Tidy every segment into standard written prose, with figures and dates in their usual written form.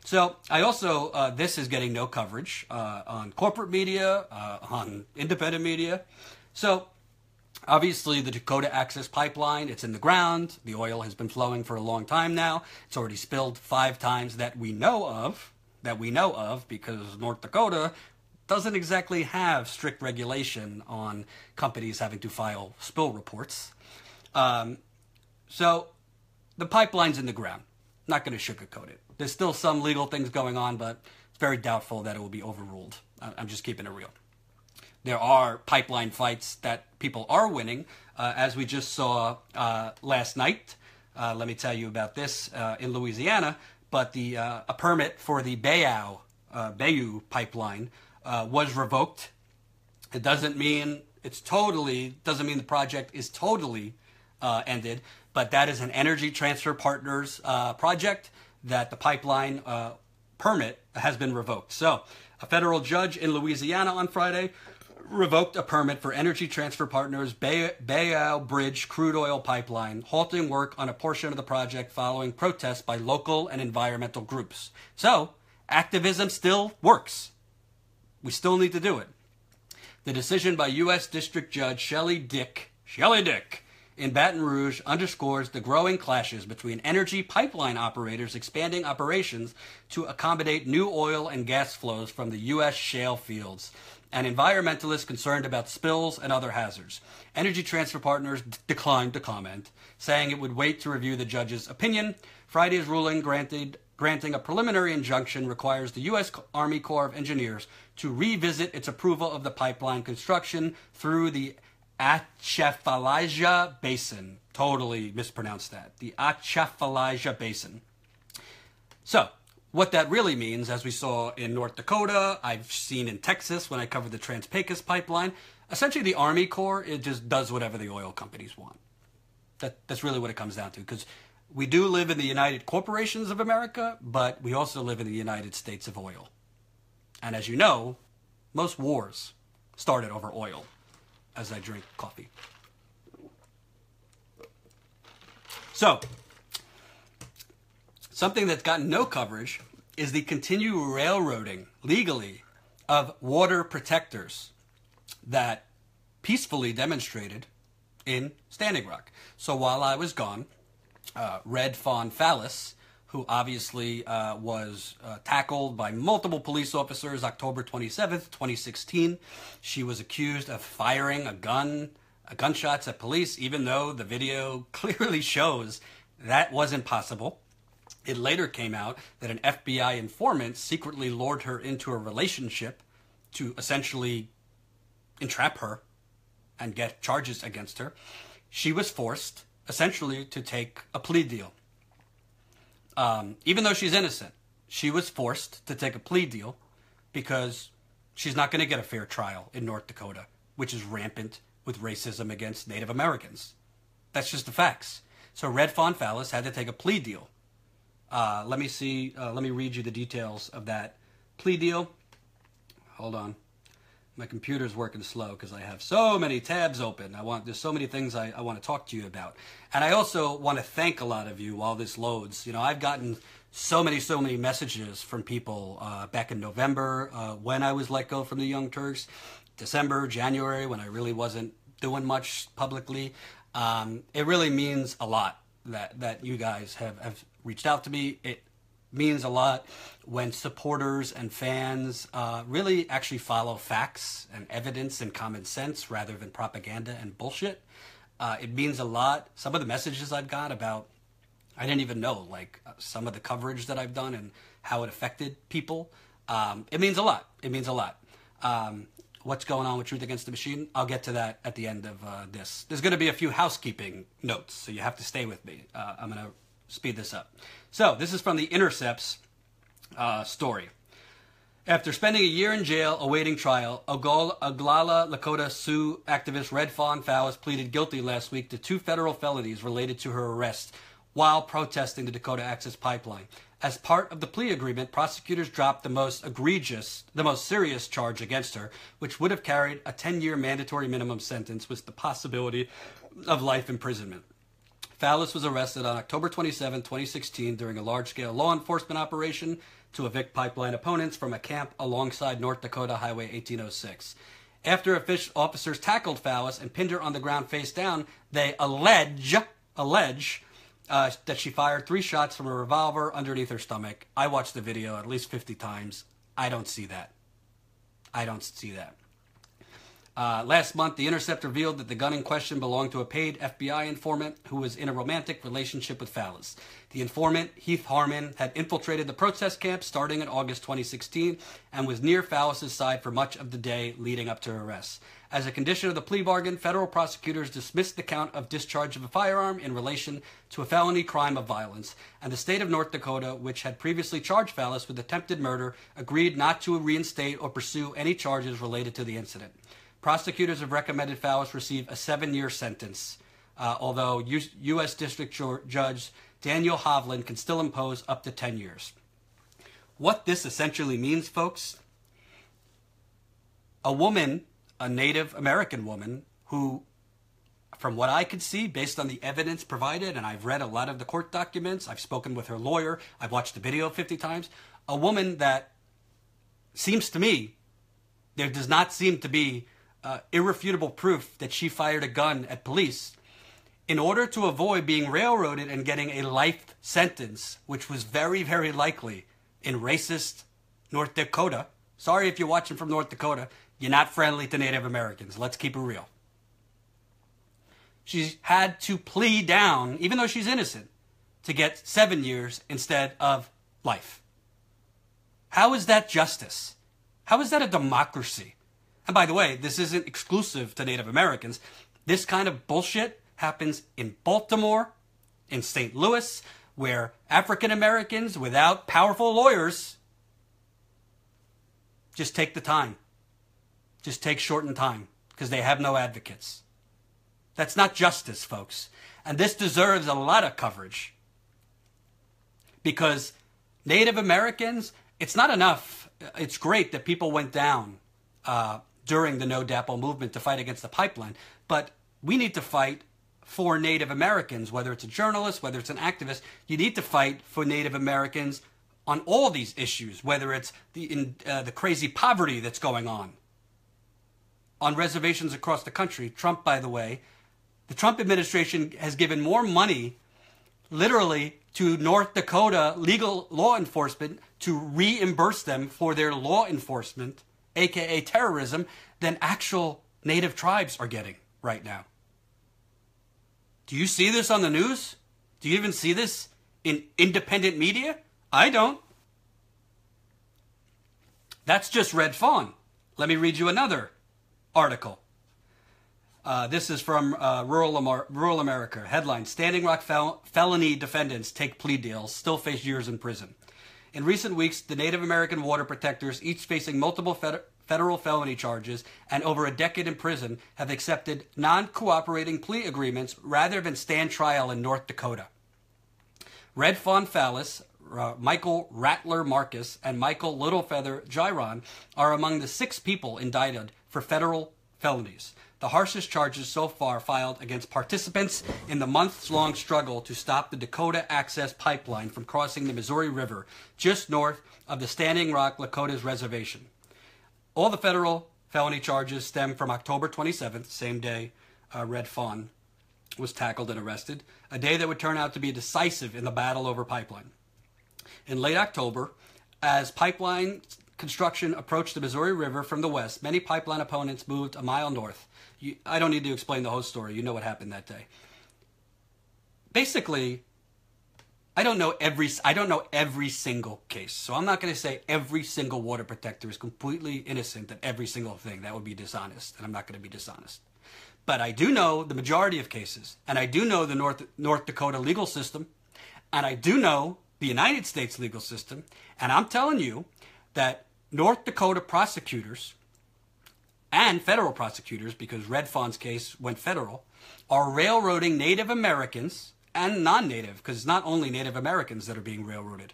So I also, this is getting no coverage on corporate media, on independent media. So obviously the Dakota Access Pipeline, it's in the ground. The oil has been flowing for a long time now. It's already spilled 5 times that we know of, because North Dakota doesn't exactly have strict regulation on companies having to file spill reports. So the pipeline's in the ground. Not going to sugarcoat it. There's still some legal things going on, but it's very doubtful that it will be overruled. I'm just keeping it real. There are pipeline fights that people are winning, as we just saw last night. Let me tell you about this in Louisiana. But a permit for the Bayou pipeline was revoked. It doesn't mean the project is totally ended, but that is an Energy Transfer Partners project that the pipeline permit has been revoked. So a federal judge in Louisiana on Friday revoked a permit for Energy Transfer Partners' Bayou Bridge crude oil pipeline, halting work on a portion of the project following protests by local and environmental groups. So activism still works. We still need to do it. The decision by U.S. District Judge Shelley Dick in Baton Rouge underscores the growing clashes between energy pipeline operators expanding operations to accommodate new oil and gas flows from the U.S. shale fields, and environmentalists concerned about spills and other hazards. Energy Transfer Partners declined to comment, saying it would wait to review the judge's opinion. Friday's ruling granting a preliminary injunction requires the U.S. Army Corps of Engineers to revisit its approval of the pipeline construction through the Atchafalaya Basin. Totally mispronounced that. The Atchafalaya Basin. So, what that really means, as we saw in North Dakota, I've seen in Texas when I covered the Trans-Pecos pipeline, essentially the Army Corps, it just does whatever the oil companies want. That's really what it comes down to, because we do live in the United Corporations of America, but we also live in the United States of oil. And as you know, most wars started over oil. As I drink coffee. So, something that's gotten no coverage is the continued railroading, legally, of water protectors that peacefully demonstrated in Standing Rock. So while I was gone, Red Fawn Fallis, who obviously was tackled by multiple police officers October 27th, 2016. She was accused of firing gunshots at police, even though the video clearly shows that wasn't possible. It later came out that an FBI informant secretly lured her into a relationship to essentially entrap her and get charges against her. She was forced, essentially, to take a plea deal. Even though she's innocent, she was forced to take a plea deal because she's not going to get a fair trial in North Dakota, which is rampant with racism against Native Americans. That's just the facts. So Red Fawn Fallis had to take a plea deal. Let me read you the details of that plea deal. Hold on. My computer's working slow because I have so many tabs open. There's so many things I want to talk to you about. And I also want to thank a lot of you while this loads. You know, I've gotten so many messages from people back in November when I was let go from the Young Turks, December, January, when I really wasn't doing much publicly. It really means a lot that you guys have reached out to me. It means a lot when supporters and fans really actually follow facts and evidence and common sense rather than propaganda and bullshit. It means a lot. Some of the messages I've got about, I didn't even know, like some of the coverage that I've done and how it affected people. It means a lot. It means a lot. What's going on with Truth Against the Machine? I'll get to that at the end of this. There's going to be a few housekeeping notes, so you have to stay with me. I'm going to speed this up. So this is from the Intercept's story. After spending a year in jail awaiting trial, Oglala Lakota Sioux activist Red Fawn Fallis pleaded guilty last week to 2 federal felonies related to her arrest while protesting the Dakota Access Pipeline. As part of the plea agreement, prosecutors dropped the most serious charge against her, which would have carried a 10-year mandatory minimum sentence with the possibility of life imprisonment. Fallis was arrested on October 27, 2016 during a large-scale law enforcement operation to evict pipeline opponents from a camp alongside North Dakota Highway 1806. After officers tackled Fallis and pinned her on the ground face down, they allege that she fired 3 shots from a revolver underneath her stomach. I watched the video at least 50 times. I don't see that. Last month, The Intercept revealed that the gun in question belonged to a paid FBI informant who was in a romantic relationship with Fallis. The informant, Heath Harmon, had infiltrated the protest camp starting in August 2016 and was near Fallis' side for much of the day leading up to her arrest. As a condition of the plea bargain, federal prosecutors dismissed the count of discharge of a firearm in relation to a felony crime of violence, and the state of North Dakota, which had previously charged Fallis with attempted murder, agreed not to reinstate or pursue any charges related to the incident. Prosecutors have recommended Fallis receive a 7-year sentence, although U.S. District Judge Daniel Hovland can still impose up to 10 years. What this essentially means, folks, a woman, a Native American woman, who, from what I could see, based on the evidence provided, and I've read a lot of the court documents, I've spoken with her lawyer, I've watched the video 50 times, a woman that seems to me, there does not seem to be irrefutable proof that she fired a gun at police, in order to avoid being railroaded and getting a life sentence, which was very, very likely in racist North Dakota. Sorry if you're watching from North Dakota. You're not friendly to Native Americans. Let's keep it real. She had to plea down, even though she's innocent, to get 7 years instead of life. How is that justice? How is that a democracy? And by the way, this isn't exclusive to Native Americans. This kind of bullshit happens in Baltimore, in St. Louis, where African Americans without powerful lawyers just take the time. Just take shortened time because they have no advocates. That's not justice, folks. And this deserves a lot of coverage. Because Native Americans, it's not enough. It's great that people went down during the No DAPO movement to fight against the pipeline. But we need to fight for Native Americans, whether it's a journalist, whether it's an activist. You need to fight for Native Americans on all these issues, whether it's the crazy poverty that's going on reservations across the country. Trump, by the way, the Trump administration has given more money, literally, to North Dakota legal law enforcement to reimburse them for their law enforcement, aka terrorism, than actual native tribes are getting right now. Do you see this on the news? Do you even see this in independent media? I don't. That's just Red Fawn. Let me read you another article. This is from Rural America. Headline: Standing Rock felony defendants take plea deals, still face years in prison. In recent weeks, the Native American water protectors, each facing multiple federal felony charges and over a decade in prison, have accepted non-cooperating plea agreements rather than stand trial in North Dakota. Red Fawn Fallis, Michael Rattler Marcus, and Michael Littlefeather Chariton are among the 6 people indicted for federal felonies, the harshest charges so far filed against participants in the months-long struggle to stop the Dakota Access Pipeline from crossing the Missouri River just north of the Standing Rock Lakota's reservation. All the federal felony charges stem from October 27th, same day Red Fawn was tackled and arrested, a day that would turn out to be decisive in the battle over pipeline. In late October, as pipeline construction approached the Missouri River from the west, many pipeline opponents moved a mile north. I don't need to explain the whole story. You know what happened that day. Basically, I don't know every single case. So I'm not going to say every single water protector is completely innocent of every single thing. That would be dishonest, and I'm not going to be dishonest. But I do know the majority of cases, and I do know the North Dakota legal system, and I do know the United States legal system, and I'm telling you that North Dakota prosecutors and federal prosecutors, because Red Fawn's case went federal, are railroading Native Americans and non-Native, because it's not only Native Americans that are being railroaded.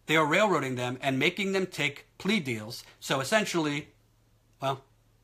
They are railroading them and making them take plea deals. So essentially, well,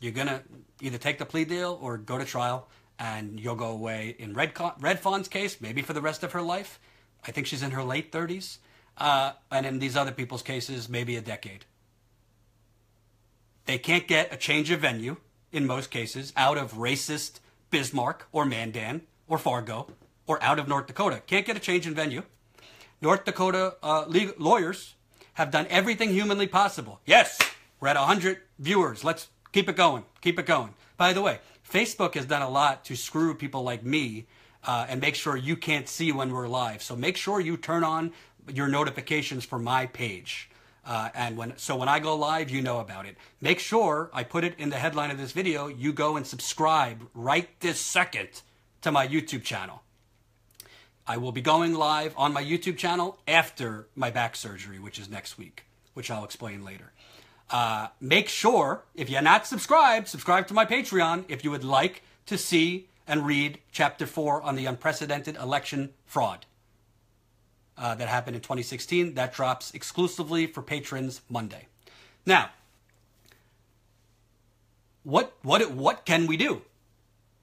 you're going to either take the plea deal or go to trial, and you'll go away in Red Fawn's case, maybe for the rest of her life. I think she's in her late 30s. And in these other people's cases, maybe a decade. They can't get a change of venue, in most cases, out of racist Bismarck or Mandan or Fargo or out of North Dakota. Can't get a change in venue. North Dakota lawyers have done everything humanly possible. Yes, we're at 100 viewers. Let's keep it going. Keep it going. By the way, Facebook has done a lot to screw people like me and make sure you can't see when we're live. So make sure you turn on your notifications for my page. So when I go live, you know about it. Make sure I put it in the headline of this video. You go and subscribe right this second to my YouTube channel. I will be going live on my YouTube channel after my back surgery, which is next week, which I'll explain later. Make sure, if you're not subscribed, subscribe to my Patreon if you would like to see and read Chapter 4 on the unprecedented election fraud that happened in 2016. That drops exclusively for patrons Monday. Now, what can we do?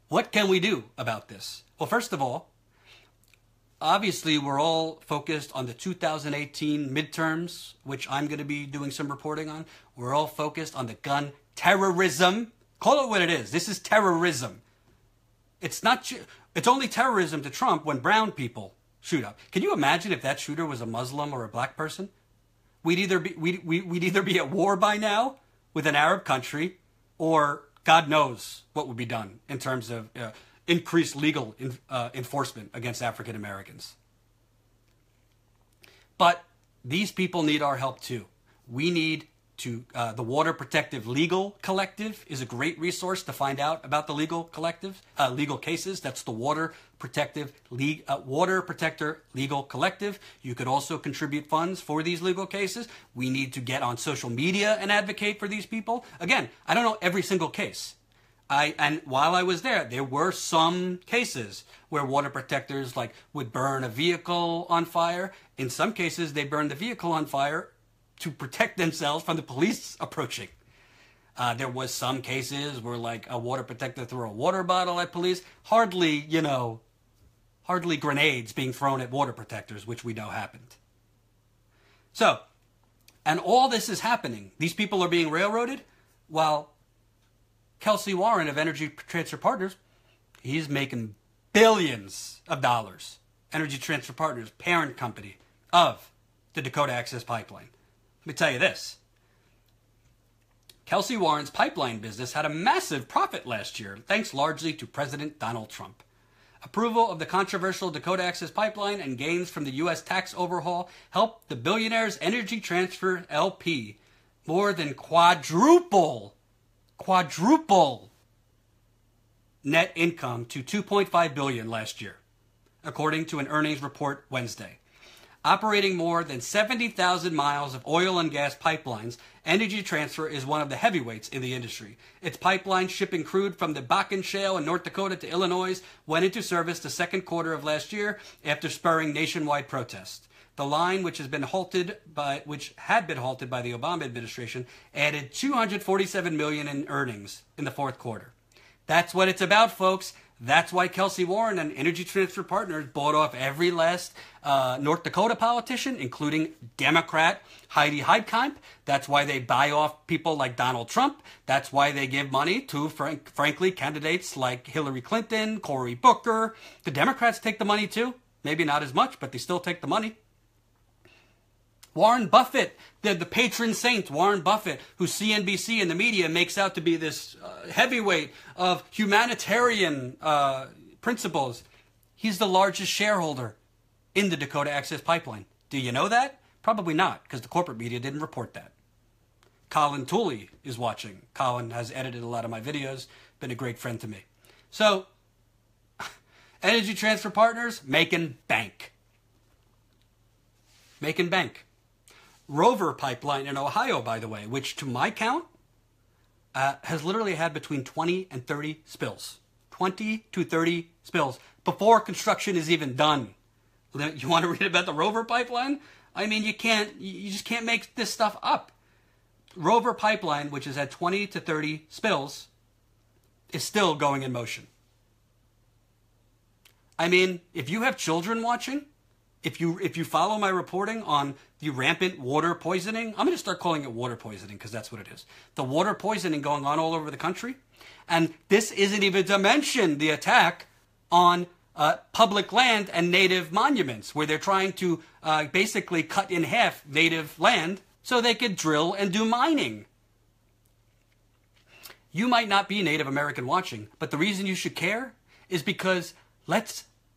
What can we do about this? Well, first of all, obviously, we're all focused on the 2018 midterms, which I'm going to be doing some reporting on. We're all focused on the gun terrorism. Call it what it is. This is terrorism. It's only terrorism to Trump when brown people shoot up. Can you imagine if that shooter was a Muslim or a black person? We'd either be at war by now with an Arab country, or God knows what would be done in terms of increased legal enforcement against African Americans. But these people need our help too. We need to, the Water Protective Legal Collective is a great resource to find out about the legal cases. That's the Water Protector Legal Collective. You could also contribute funds for these legal cases. We need to get on social media and advocate for these people. Again, I don't know every single case. And while I was there were some cases where water protectors would burn a vehicle on fire. In some cases, they burned the vehicle on fire to protect themselves from the police approaching. There was some cases where a water protector threw a water bottle at police. Hardly grenades being thrown at water protectors, which we know happened. So, and all this is happening. These people are being railroaded while Kelsey Warren of Energy Transfer Partners, he's making billions of dollars. Energy Transfer Partners, parent company of the Dakota Access Pipeline. Let me tell you this. Kelsey Warren's pipeline business had a massive profit last year, thanks largely to President Donald Trump. Approval of the controversial Dakota Access Pipeline and gains from the U.S. tax overhaul helped the billionaire's Energy Transfer LP more than quadruple net income to $2.5 billion last year, according to an earnings report Wednesday. Operating more than 70,000 miles of oil and gas pipelines, Energy Transfer is one of the heavyweights in the industry. Its pipeline shipping crude from the Bakken Shale in North Dakota to Illinois went into service the second quarter of last year after spurring nationwide protests. The line, which had been halted by the Obama administration, added $247 million in earnings in the fourth quarter. That's what it's about, folks. That's why Kelsey Warren and Energy Transfer Partners bought off every last North Dakota politician, including Democrat Heidi Heitkamp. That's why they buy off people like Donald Trump. That's why they give money to, frankly, candidates like Hillary Clinton, Cory Booker. The Democrats take the money too. Maybe not as much, but they still take the money. Warren Buffett, the patron saint, Warren Buffett, who CNBC and the media makes out to be this heavyweight of humanitarian principles. He's the largest shareholder in the Dakota Access Pipeline. Do you know that? Probably not, because the corporate media didn't report that. Colin Tooley is watching. Colin has edited a lot of my videos, been a great friend to me. So, Energy Transfer Partners, making bank. Making bank. Rover Pipeline in Ohio, by the way, which to my count has literally had between 20 and 30 spills. 20 to 30 spills before construction is even done. You want to read about the Rover Pipeline? I mean, you just can't make this stuff up. Rover Pipeline, which has had 20 to 30 spills, is still going in motion. I mean, if you have children watching, if you follow my reporting on the rampant water poisoning, I'm going to start calling it water poisoning because that's what it is. The water poisoning going on all over the country. And this isn't even to mention the attack on public land and native monuments where they're trying to basically cut in half native land so they could drill and do mining. You might not be Native American watching, but the reason you should care is because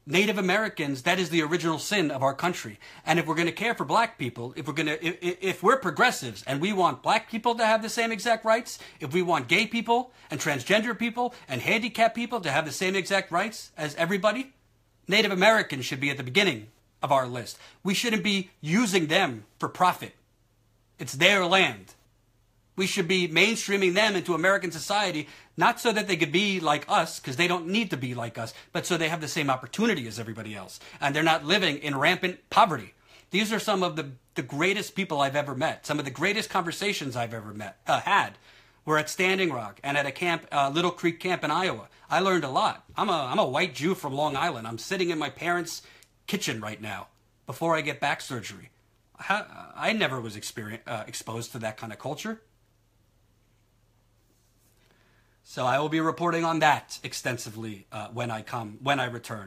Native Americans, that is the original sin of our country. And if we're going to care for black people, if we're progressives and we want black people to have the same exact rights, if we want gay people and transgender people and handicapped people to have the same exact rights as everybody, Native Americans should be at the beginning of our list. We shouldn't be using them for profit. It's their land. We should be mainstreaming them into American society, not so that they could be like us, because they don't need to be like us, but so they have the same opportunity as everybody else. And they're not living in rampant poverty. These are some of the greatest people I've ever met. Some of the greatest conversations I've ever had were at Standing Rock and at a camp, Little Creek Camp in Iowa. I learned a lot. I'm a white Jew from Long Island. I'm sitting in my parents' kitchen right now before I get back surgery. I never was exposed to that kind of culture. So I will be reporting on that extensively when I return.